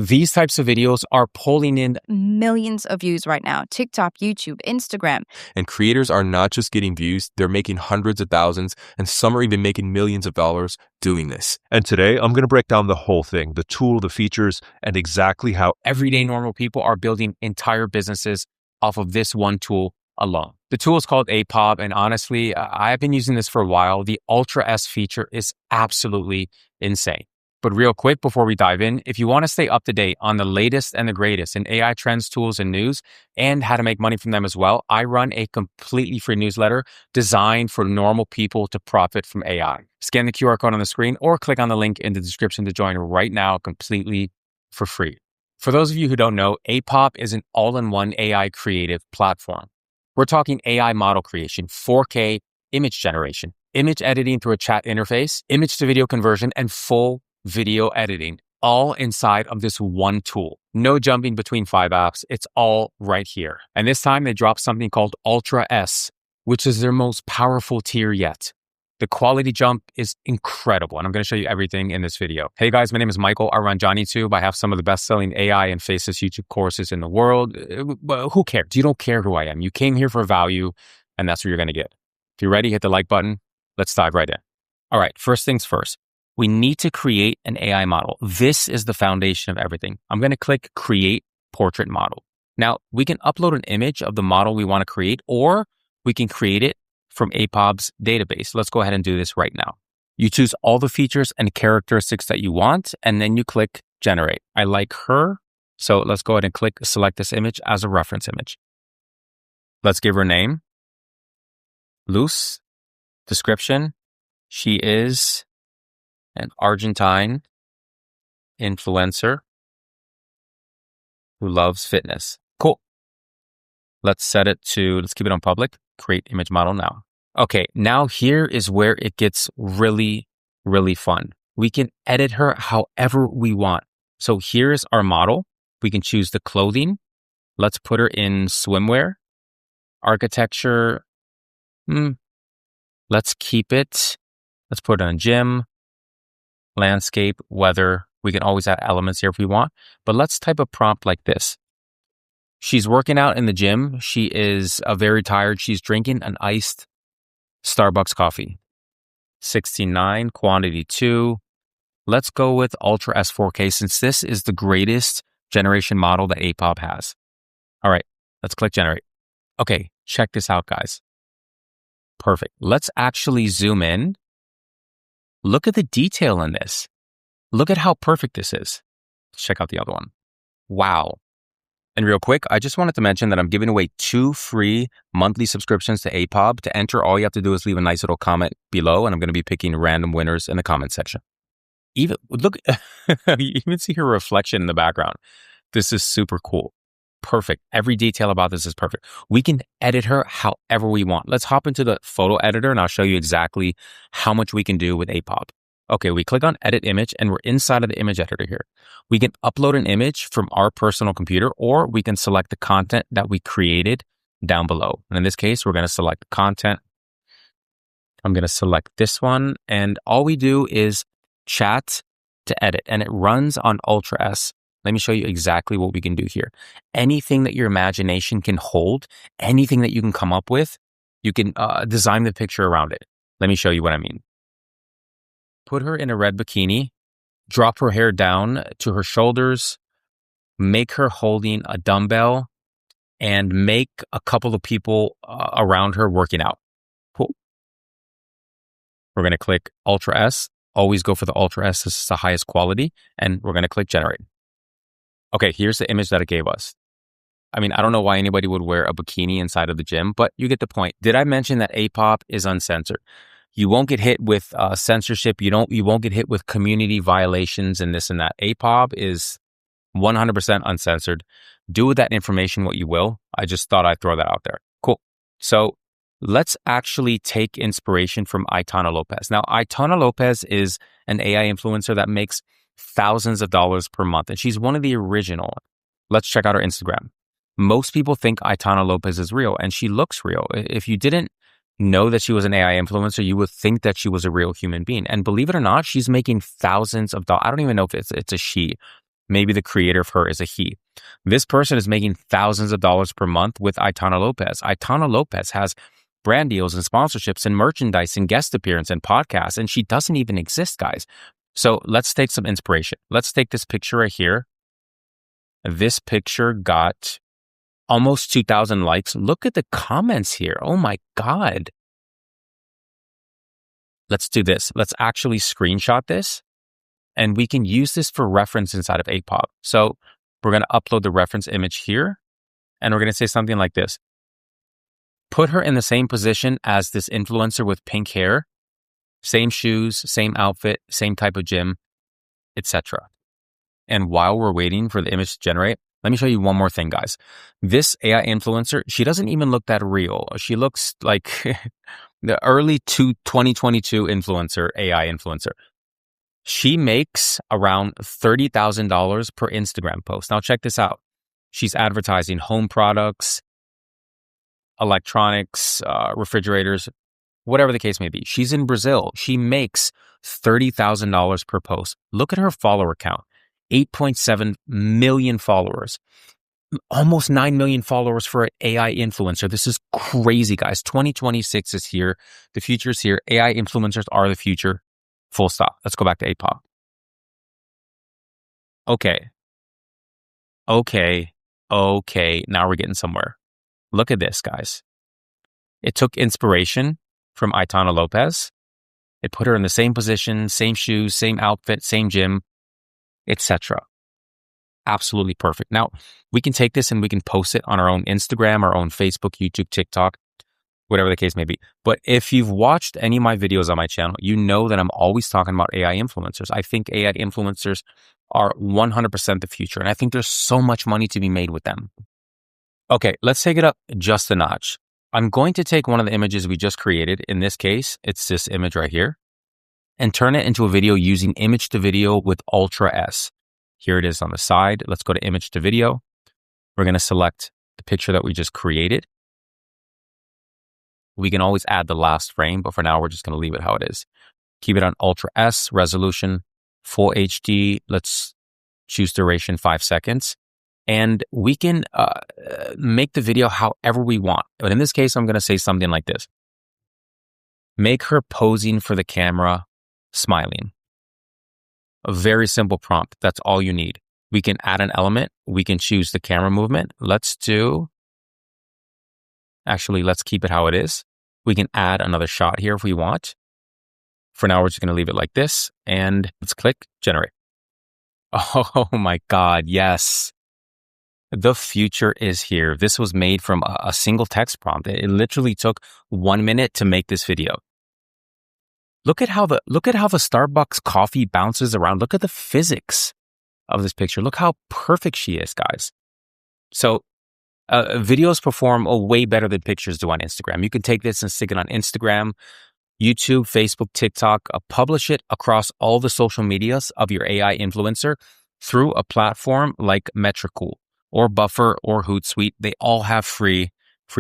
These types of videos are pulling in millions of views right now. TikTok, YouTube, Instagram. And creators are not just getting views, they're making hundreds of thousands, and some are even making millions of dollars doing this. And today, I'm going to break down the whole thing, the tool, the features, and exactly how everyday normal people are building entire businesses off of this one tool alone. The tool is called Apob, and honestly, I've been using this for a while. The Ultra S feature is absolutely insane. But real quick, before we dive in, if you want to stay up to date on the latest and the greatest in AI trends, tools, and news, and how to make money from them as well, I run a completely free newsletter designed for normal people to profit from AI. Scan the QR code on the screen or click on the link in the description to join right now completely for free. For those of you who don't know, Apob is an all-in-one AI creative platform. We're talking AI model creation, 4K image generation, image editing through a chat interface, image to video conversion, and full video editing, all inside of this one tool. No jumping between 5 apps. It's all right here. And this time they dropped something called Ultra S, which is their most powerful tier yet. The quality jump is incredible, and I'm going to show you everything in this video. Hey guys, my name is Michael. I run JohnnyTube. I have some of the best-selling AI and Faceless YouTube courses in the world. But who cares? You don't care who I am. You came here for value, and that's what you're going to get. If you're ready, hit the like button. Let's dive right in. All right, first things first. We need to create an AI model. This is the foundation of everything. I'm going to click Create Portrait Model. Now, we can upload an image of the model we want to create, or we can create it from Apob's database. Let's go ahead and do this right now. You choose all the features and characteristics that you want, and then you click Generate. I like her, so let's go ahead and select this image as a reference image. Let's give her a name. Luz. Description. She is an Argentine influencer who loves fitness. Cool. Let's keep it on public. Create image model now. Okay, now here is where it gets really, really fun. We can edit her however we want. So here's our model. We can choose the clothing. Let's put her in swimwear. Architecture. Let's keep it. Let's put it on gym. Landscape, weather. We can always add elements here if we want, but let's type a prompt like this. She's working out in the gym. She is very tired. She's drinking an iced Starbucks coffee. 69, quantity 2. Let's go with Ultra S 4K since this is the greatest generation model that Apob has. All right, let's click Generate. Okay, check this out, guys. Perfect. Let's actually zoom in. Look at the detail in this. Look at how perfect this is. Let's check out the other one. Wow. And real quick, I just wanted to mention that I'm giving away 2 free monthly subscriptions to Apob. To enter, all you have to do is leave a nice little comment below, and I'm going to be picking random winners in the comment section. Even look, you even see her reflection in the background. This is super cool. Perfect. Every detail about this is perfect. We can edit her however we want. Let's hop into the photo editor and I'll show you exactly how much we can do with Apob. Okay, we click on edit image and we're inside of the image editor here. We can upload an image from our personal computer, or we can select the content that we created down below. And in this case, we're going to select the content. I'm going to select this one, and all we do is chat to edit, and it runs on Ultra S. Let me show you exactly what we can do here. Anything that your imagination can hold, anything that you can come up with, you can design the picture around it. Let me show you what I mean. Put her in a red bikini, drop her hair down to her shoulders, make her holding a dumbbell, and make a couple of people around her working out. Cool. We're going to click Ultra S. Always go for the Ultra S. This is the highest quality. And we're going to click Generate. Okay, here's the image that it gave us. I mean, I don't know why anybody would wear a bikini inside of the gym, but you get the point. Did I mention that Apob is uncensored? You won't get hit with censorship. You won't get hit with community violations and this and that. Apob is 100% uncensored. Do with that information what you will. I just thought I'd throw that out there. Cool. So let's actually take inspiration from Aitana Lopez. Now, Aitana Lopez is an AI influencer that makes thousands of dollars per month, and she's one of the original. Let's check out her Instagram. Most people think Aitana Lopez is real, and she looks real. If you didn't know that she was an AI influencer, you would think that she was a real human being. And believe it or not, she's making thousands of dollars. I don't even know if it's a she, Maybe the creator of her is a he. This person is making thousands of dollars per month with Aitana Lopez. Aitana Lopez has brand deals and sponsorships and merchandise and guest appearance and podcasts, and she doesn't even exist, guys. So let's take some inspiration. Let's take this picture right here. This picture got almost 2,000 likes. Look at the comments here. Oh my God. Let's do this. Let's actually screenshot this, and we can use this for reference inside of Apob. So we're going to upload the reference image here, and we're going to say something like this. Put her in the same position as this influencer with pink hair, same shoes, same outfit, same type of gym, etc. And while we're waiting for the image to generate, let me show you one more thing, guys. This AI influencer, she doesn't even look that real. She looks like the early 2022 influencer, AI influencer. She makes around $30,000 per Instagram post. Now check this out. She's advertising home products, electronics, refrigerators, whatever the case may be. She's in Brazil. She makes $30,000 per post. Look at her follower count. 8.7 million followers. Almost 9 million followers for an AI influencer. This is crazy, guys. 2026 is here. The future is here. AI influencers are the future. Full stop. Let's go back to Apob. Okay. Now we're getting somewhere. Look at this, guys. It took inspiration from Aitana Lopez. It put her in the same position, same shoes, same outfit, same gym, etc. Absolutely perfect. Now, we can take this and we can post it on our own Instagram, our own Facebook, YouTube, TikTok, whatever the case may be. But if you've watched any of my videos on my channel, you know that I'm always talking about AI influencers. I think AI influencers are 100% the future, and I think there's so much money to be made with them. Okay, let's take it up just a notch. I'm going to take one of the images we just created. In this case, it's this image right here, and turn it into a video using image to video with Ultra S. Here it is on the side. Let's go to image to video. We're going to select the picture that we just created. We can always add the last frame, but for now, we're just going to leave it how it is. Keep it on Ultra S, resolution, full HD. Let's choose duration 5 seconds. And we can make the video however we want. But in this case, I'm going to say something like this. Make her posing for the camera, smiling. A very simple prompt. That's all you need. We can add an element. We can choose the camera movement. Let's keep it how it is. We can add another shot here if we want. For now, we're just going to leave it like this. And let's click generate. Oh my God, yes. The future is here. This was made from a single text prompt. It literally took 1 minute to make this video. Look at how the Starbucks coffee bounces around. Look at the physics of this picture. Look how perfect she is, guys. So videos perform way better than pictures do on Instagram. You can take this and stick it on Instagram, YouTube, Facebook, TikTok, publish it across all the social medias of your AI influencer through a platform like Metricool or Buffer or Hootsuite. They all have free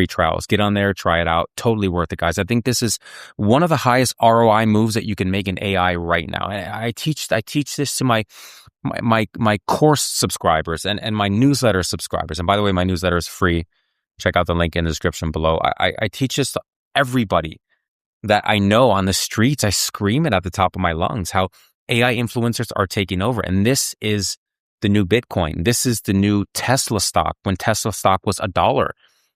trials. Get on there, try it out. Totally worth it, guys. I think this is one of the highest ROI moves that you can make in AI right now. I teach this to my course subscribers and my newsletter subscribers. And by the way, my newsletter is free. Check out the link in the description below. I teach this to everybody that I know on the streets. I scream it at the top of my lungs how AI influencers are taking over. And this is the new Bitcoin. This is the new Tesla stock when Tesla stock was $1.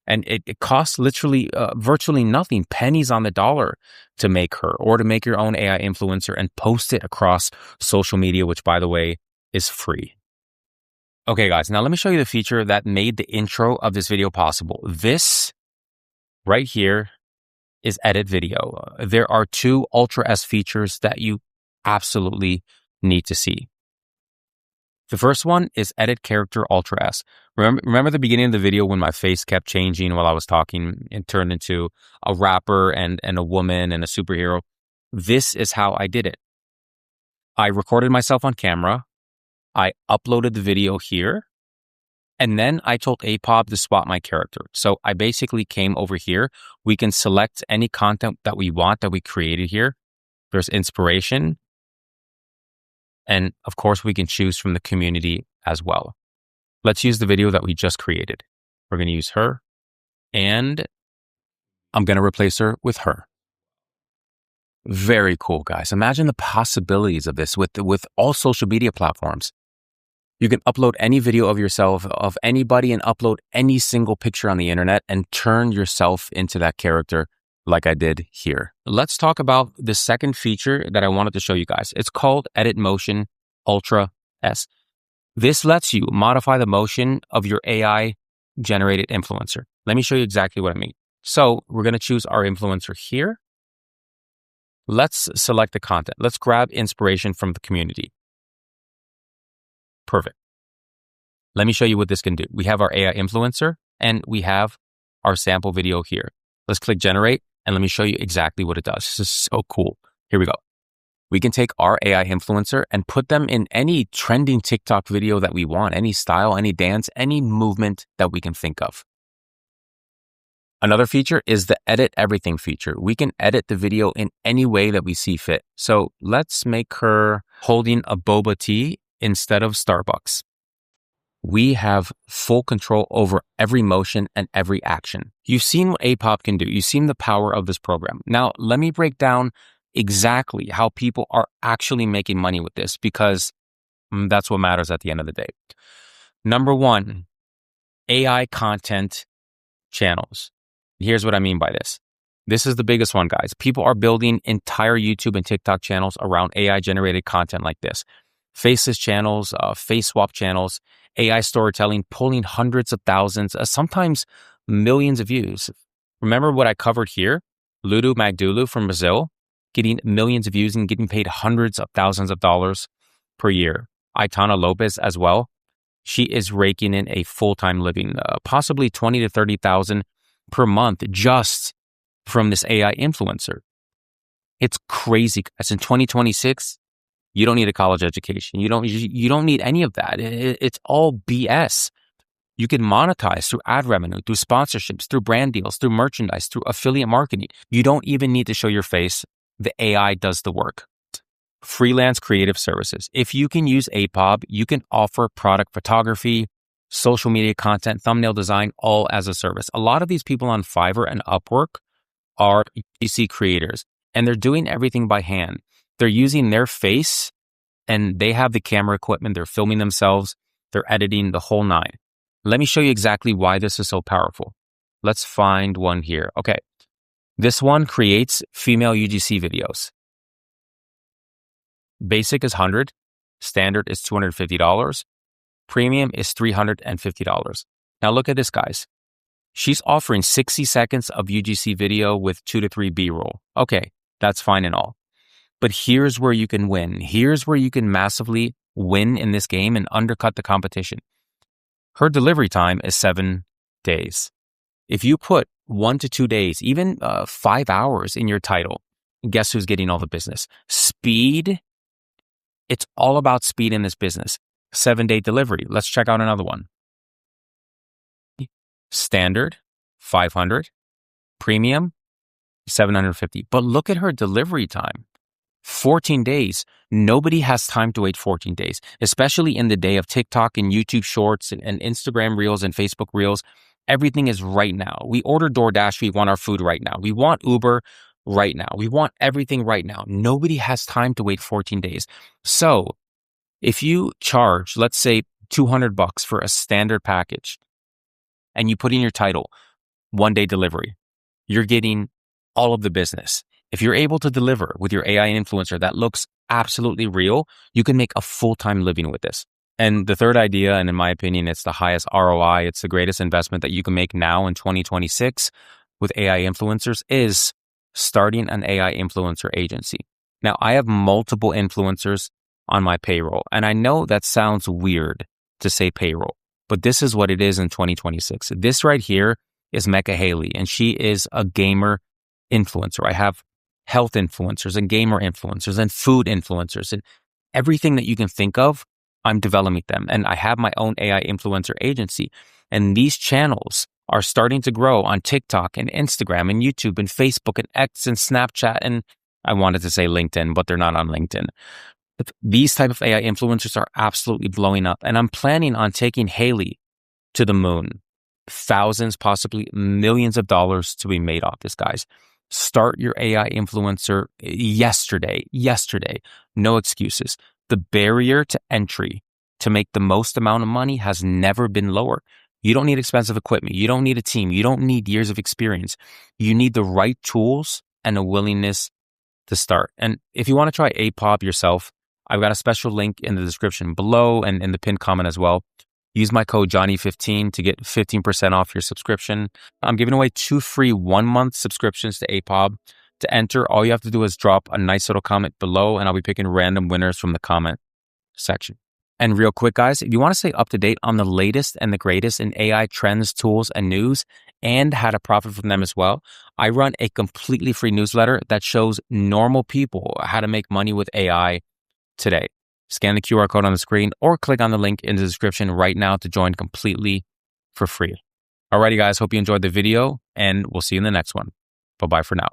And it costs literally virtually nothing, pennies on the dollar to make her or to make your own AI influencer and post it across social media, which by the way, is free. Okay, guys, now let me show you the feature that made the intro of this video possible. This right here is edit video. There are 2 Ultra S features that you absolutely need to see. The first one is edit character Ultra S. Remember the beginning of the video when my face kept changing while I was talking and turned into a rapper and a woman and a superhero? This is how I did it. I recorded myself on camera. I uploaded the video here. And then I told Apob to swap my character. So I basically came over here. We can select any content that we want that we created here. There's inspiration. And of course, we can choose from the community as well. Let's use the video that we just created. We're going to use her, and I'm going to replace her with her. Very cool, guys. Imagine the possibilities of this with all social media platforms. You can upload any video of yourself, of anybody, and upload any single picture on the internet and turn yourself into that character like I did here. Let's talk about the second feature that I wanted to show you guys. It's called Edit Motion Ultra S. This lets you modify the motion of your AI generated influencer. Let me show you exactly what I mean. So we're going to choose our influencer here. Let's select the content. Let's grab inspiration from the community. Perfect. Let me show you what this can do. We have our AI influencer and we have our sample video here. Let's click generate and let me show you exactly what it does. This is so cool. Here we go. We can take our AI influencer and put them in any trending TikTok video that we want, any style, any dance, any movement that we can think of. Another feature is the edit everything feature. We can edit the video in any way that we see fit. So let's make her holding a boba tea instead of Starbucks. We have full control over every motion and every action. You've seen what Apob can do. You've seen the power of this program. Now, let me break down exactly how people are actually making money with this, because that's what matters at the end of the day. Number one, AI content channels. Here's what I mean by this. This is the biggest one, guys. People are building entire YouTube and TikTok channels around AI-generated content like this. Faceless channels, face swap channels, AI storytelling, pulling hundreds of thousands, sometimes millions of views. Remember what I covered here? Ludo Magdulu from Brazil, getting millions of views and getting paid hundreds of thousands of dollars per year. Aitana Lopez as well. She is raking in a full-time living, possibly 20 to 30,000 per month just from this AI influencer. It's crazy, guys. In 2026, you don't need a college education. You don't need any of that. It's all BS. You can monetize through ad revenue, through sponsorships, through brand deals, through merchandise, through affiliate marketing. You don't even need to show your face. The AI does the work. Freelance creative services. If you can use Apob, you can offer product photography, social media content, thumbnail design, all as a service. A lot of these people on Fiverr and Upwork are UGC creators, and they're doing everything by hand. They're using their face, and they have the camera equipment. They're filming themselves. They're editing the whole nine. Let me show you exactly why this is so powerful. Let's find one here. Okay. This one creates female UGC videos. Basic is $100. Standard is $250. Premium is $350. Now look at this, guys. She's offering 60 seconds of UGC video with 2 to 3 B-roll. Okay, that's fine and all. But here's where you can win. Here's where you can massively win in this game and undercut the competition. Her delivery time is 7 days. If you put 1 to 2 days, even 5 hours in your title, guess who's getting all the business? Speed. It's all about speed in this business. 7-day delivery. Let's check out another one. Standard, $500. Premium, $750. But look at her delivery time. 14 days. Nobody has time to wait 14 days, especially in the day of TikTok and YouTube Shorts and Instagram Reels and Facebook Reels. Everything is right now. We order DoorDash. We want our food right now. We want Uber right now. We want everything right now. Nobody has time to wait 14 days. So if you charge, let's say $200 for a standard package, and you put in your title, 1-day delivery, you're getting all of the business. If you're able to deliver with your AI influencer that looks absolutely real, you can make a full-time living with this. And the third idea, and in my opinion, it's the highest ROI, it's the greatest investment that you can make now in 2026 with AI influencers, is starting an AI influencer agency. Now, I have multiple influencers on my payroll, and I know that sounds weird to say payroll, but this is what it is in 2026. This right here is Mecca Haley, and she is a gamer influencer. I have health influencers and gamer influencers and food influencers and everything that you can think of. I'm developing them, and I have my own AI influencer agency. And these channels are starting to grow on TikTok and Instagram and YouTube and Facebook and X and Snapchat. And I wanted to say LinkedIn, but they're not on LinkedIn. These type of AI influencers are absolutely blowing up. And I'm planning on taking Haley to the moon. Thousands, possibly millions of dollars to be made off this, guys. Start your AI influencer yesterday. No excuses. The barrier to entry to make the most amount of money has never been lower. You don't need expensive equipment. You don't need a team. You don't need years of experience. You need the right tools and a willingness to start. And if you want to try Apob yourself, I've got a special link in the description below and in the pinned comment as well. Use my code Johnny15 to get 15% off your subscription. I'm giving away 2 free 1-month subscriptions to Apob. To enter, all you have to do is drop a nice little comment below, and I'll be picking random winners from the comment section. And real quick, guys, if you want to stay up to date on the latest and the greatest in AI trends, tools, and news, and how to profit from them as well, I run a completely free newsletter that shows normal people how to make money with AI today. Scan the QR code on the screen or click on the link in the description right now to join completely for free. Alrighty, guys, hope you enjoyed the video, and we'll see you in the next one. Bye-bye for now.